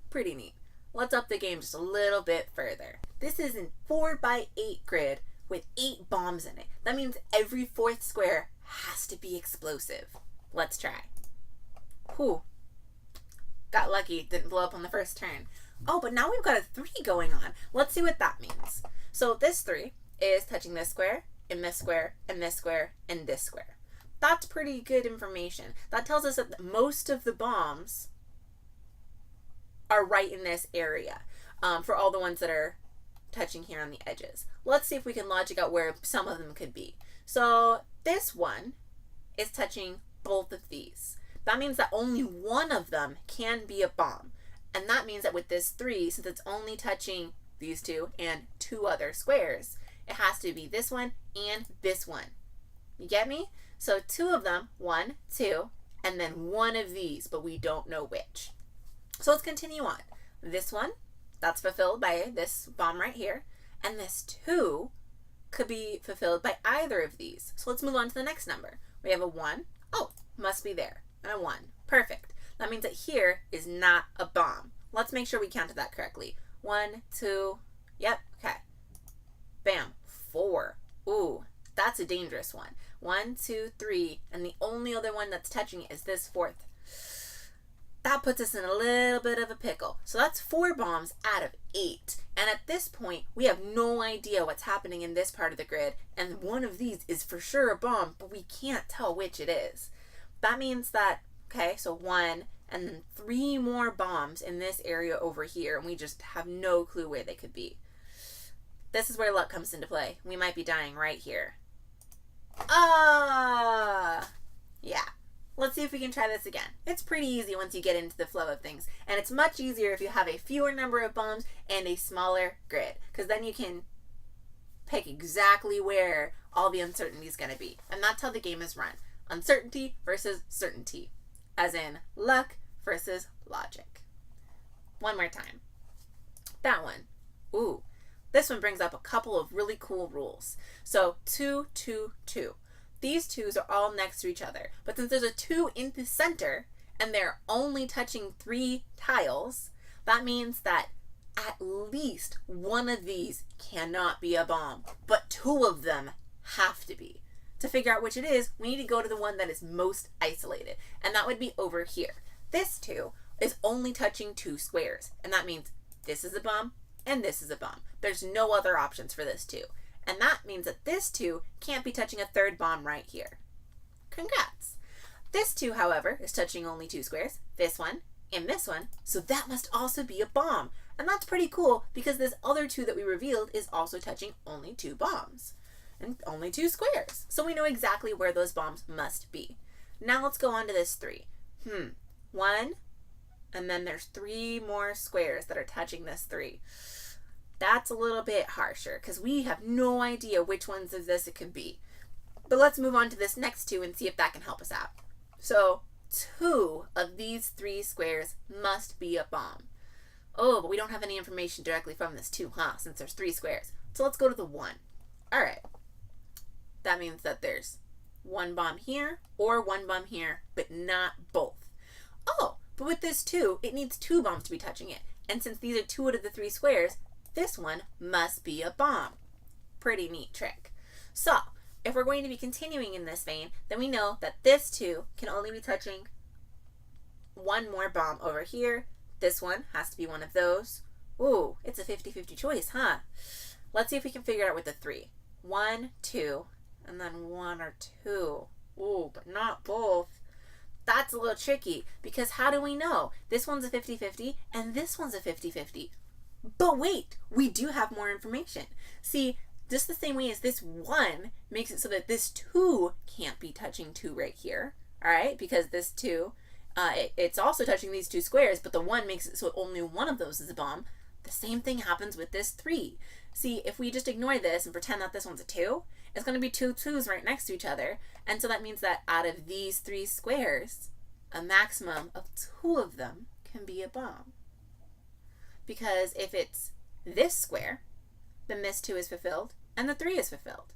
Pretty neat. Let's up the game just a little bit further. This is an 4x8 grid with 8 bombs in it. That means every fourth square has to be explosive. Let's try. Whew. Got lucky, didn't blow up on the first turn. Oh, but now we've got a 3 going on. Let's see what that means. So this 3 is touching this square, and this square, and this square, and this square. That's pretty good information. That tells us that most of the bombs are right in this area for all the ones that are touching here on the edges. Let's see if we can logic out where some of them could be. So this one is touching both of these. That means that only one of them can be a bomb. And that means that with this 3, since it's only touching these 2 and 2 other squares, it has to be this one and this one. You get me? So 2 of them, 1, 2, and then 1 of these, but we don't know which. So let's continue on. This one, that's fulfilled by this bomb right here, and this 2 could be fulfilled by either of these. So let's move on to the next number. We have a 1. Oh, must be there. And a 1. Perfect. That means that here is not a bomb. Let's make sure we counted that correctly. 1, 2, yep, okay. Bam, 4. Ooh, that's a dangerous one. 1, 2, 3, and the only other one that's touching it is this 4th. That puts us in a little bit of a pickle. So that's 4 bombs out of 8. And at this point, we have no idea what's happening in this part of the grid, and one of these is for sure a bomb, but we can't tell which it is. That means that, okay, so 1 and then 3 more bombs in this area over here, and we just have no clue where they could be. This is where luck comes into play. We might be dying right here. Yeah. Let's see if we can try this again. It's pretty easy once you get into the flow of things, and it's much easier if you have a fewer number of bombs and a smaller grid, because then you can pick exactly where all the uncertainty is going to be, and that's how the game is run. Uncertainty versus certainty, as in luck versus logic. One more time. That one. Ooh, this one brings up a couple of really cool rules. So 2, 2, 2. These 2s are all next to each other, but since there's a 2 in the center and they're only touching 3 tiles, that means that at least one of these cannot be a bomb, but 2 of them have to be. To figure out which it is, we need to go to the one that is most isolated, and that would be over here. This 2 is only touching 2 squares, and that means this is a bomb and this is a bomb. There's no other options for this 2. And that means that this 2 can't be touching a 3rd bomb right here. Congrats! This 2, however, is touching only 2 squares, this one and this one, so that must also be a bomb. And that's pretty cool because this other 2 that we revealed is also touching only 2 bombs and only 2 squares. So we know exactly where those bombs must be. Now let's go on to this 3. 1, and then there's 3 more squares that are touching this 3. That's a little bit harsher because we have no idea which ones of this it could be. But let's move on to this next 2 and see if that can help us out. So 2 of these 3 squares must be a bomb. Oh, but we don't have any information directly from this 2, since there's 3 squares. So let's go to the 1. All right. That means that there's 1 bomb here or 1 bomb here, but not both. Oh, but with this 2, it needs 2 bombs to be touching it. And since these are 2 out of the 3 squares, this one must be a bomb. Pretty neat trick. So, if we're going to be continuing in this vein, then we know that this 2 can only be touching 1 more bomb over here. This one has to be one of those. Ooh, it's a 50-50 choice, Let's see if we can figure it out with the 3. 1, 2, and then 1 or 2. Ooh, but not both. That's a little tricky because how do we know? This one's a 50-50 and this one's a 50-50. But wait, we do have more information. See, just the same way as this 1 makes it so that this 2 can't be touching 2 right here, all right? Because this 2, it's also touching these 2 squares, but the 1 makes it so only one of those is a bomb. The same thing happens with this 3. See, if we just ignore this and pretend that this one's a 2, it's going to be 2 2s right next to each other. And so that means that out of these 3 squares, a maximum of 2 of them can be a bomb. Because if it's this square, then this 2 is fulfilled and the 3 is fulfilled.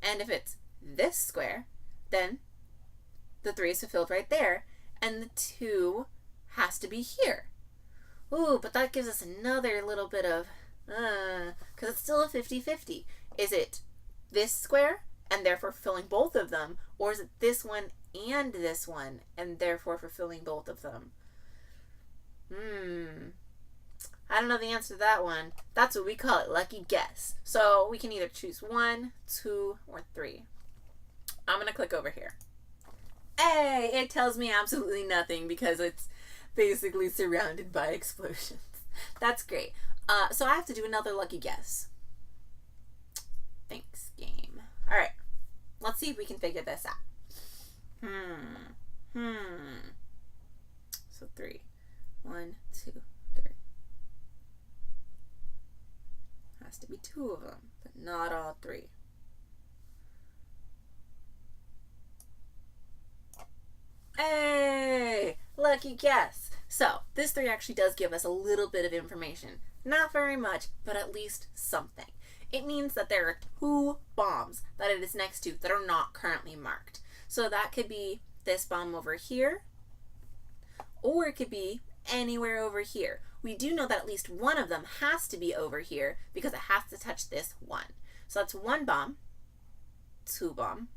And if it's this square, then the 3 is fulfilled right there and the 2 has to be here. Ooh, but that gives us another little bit of, because it's still a 50-50. Is it this square and therefore fulfilling both of them, or is it this one and this one and therefore fulfilling both of them? I don't know the answer to that one. That's what we call it, lucky guess. So we can either choose 1, 2, or 3. I'm going to click over here. Hey, it tells me absolutely nothing because it's basically surrounded by explosions. That's great. So I have to do another lucky guess. Thanks, game. All right. Let's see if we can figure this out. So 3. 1, 2, 3. Has to be 2 of them, but not all 3. Hey! Lucky guess. So, this 3 actually does give us a little bit of information. Not very much, but at least something. It means that there are 2 bombs that it is next to that are not currently marked. So that could be this bomb over here, or it could be anywhere over here. We do know that at least one of them has to be over here because it has to touch this 1. So that's 1 bomb, 2 bomb,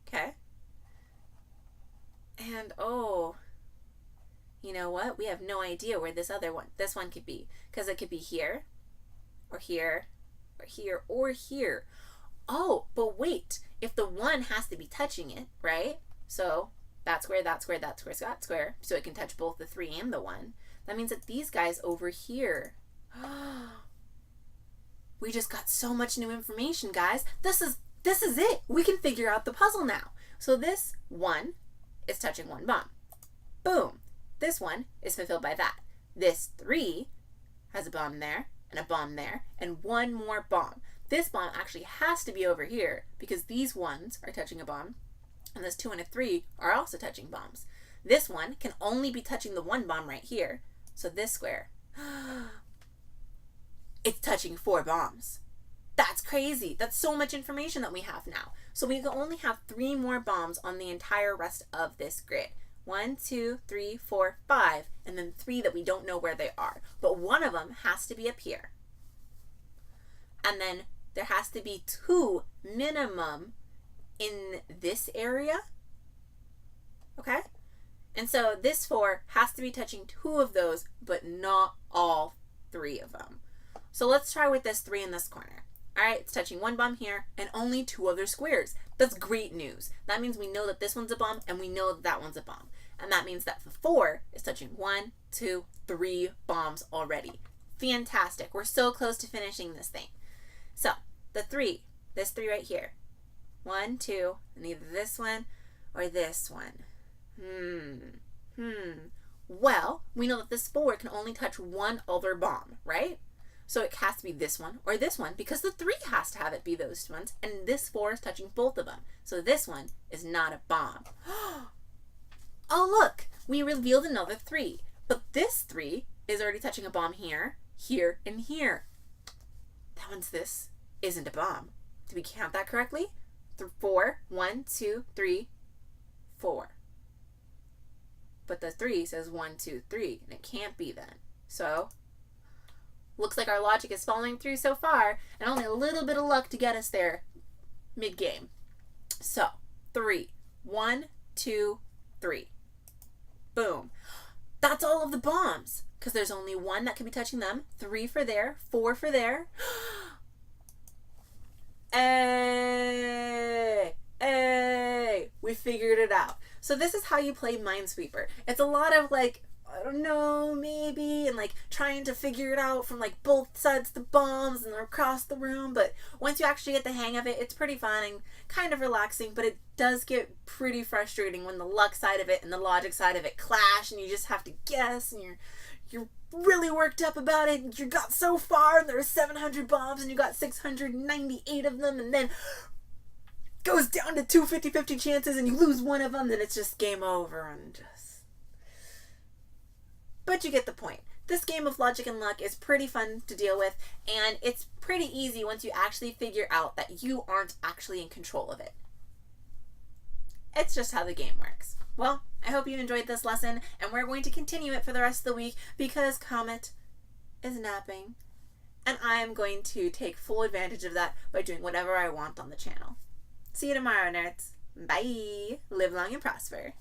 okay? And oh, you know what? We have no idea where this one could be, because it could be here, or here, or here, or here. Oh, but wait, if the 1 has to be touching it, right? So that square, that square, that square, that square, so it can touch both the 3 and the 1. That means that these guys over here. We just got so much new information, guys. This is it. We can figure out the puzzle now. So this 1 is touching 1 bomb. Boom. This 1 is fulfilled by that. This 3 has a bomb there, and a bomb there, and 1 more bomb. This bomb actually has to be over here because these 1s are touching a bomb, and this 2 and a 3 are also touching bombs. This 1 can only be touching the 1 bomb right here. So this square, it's touching 4 bombs. That's crazy. That's so much information that we have now. So we can only have 3 more bombs on the entire rest of this grid. 1, 2, 3, 4, 5, and then 3 that we don't know where they are. But one of them has to be up here. And then there has to be 2 minimum in this area. Okay? And so this 4 has to be touching 2 of those, but not all 3 of them. So let's try with this 3 in this corner. All right, it's touching 1 bomb here and only 2 other squares. That's great news. That means we know that this one's a bomb and we know that that one's a bomb. And that means that the 4 is touching 1, 2, 3 bombs already. Fantastic. We're so close to finishing this thing. So the 3, this 3 right here. 1, 2, and either this one or this one. Well, we know that this 4 can only touch 1 other bomb, right? So it has to be this one or this one because the 3 has to have it be those ones, and this 4 is touching both of them. So this one is not a bomb. Oh, look, we revealed another 3, but this 3 is already touching a bomb here, here, and here. That one's this isn't a bomb. Did we count that correctly? 4, 1, 2, 3, 4. But the 3 says 1, 2, 3, and it can't be then. So looks like our logic is following through so far, and only a little bit of luck to get us there mid-game. So 3, 1, 2, 3. Boom. That's all of the bombs, because there's only 1 that can be touching them, 3 for there, 4 for there. Hey! Hey! We figured it out. So this is how you play Minesweeper. It's a lot of like, I don't know, maybe, and like trying to figure it out from like both sides of the bombs and across the room. But once you actually get the hang of it, it's pretty fun and kind of relaxing, but it does get pretty frustrating when the luck side of it and the logic side of it clash and you just have to guess and you're really worked up about it and you got so far and there were 700 bombs and you got 698 of them, and then goes down to 2 50-50 chances and you lose one of them, then it's just game over and just... But you get the point. This game of logic and luck is pretty fun to deal with, and it's pretty easy once you actually figure out that you aren't actually in control of it. It's just how the game works. Well, I hope you enjoyed this lesson, and we're going to continue it for the rest of the week because Comet is napping, and I'm going to take full advantage of that by doing whatever I want on the channel. See you tomorrow, nerds. Bye. Live long and prosper.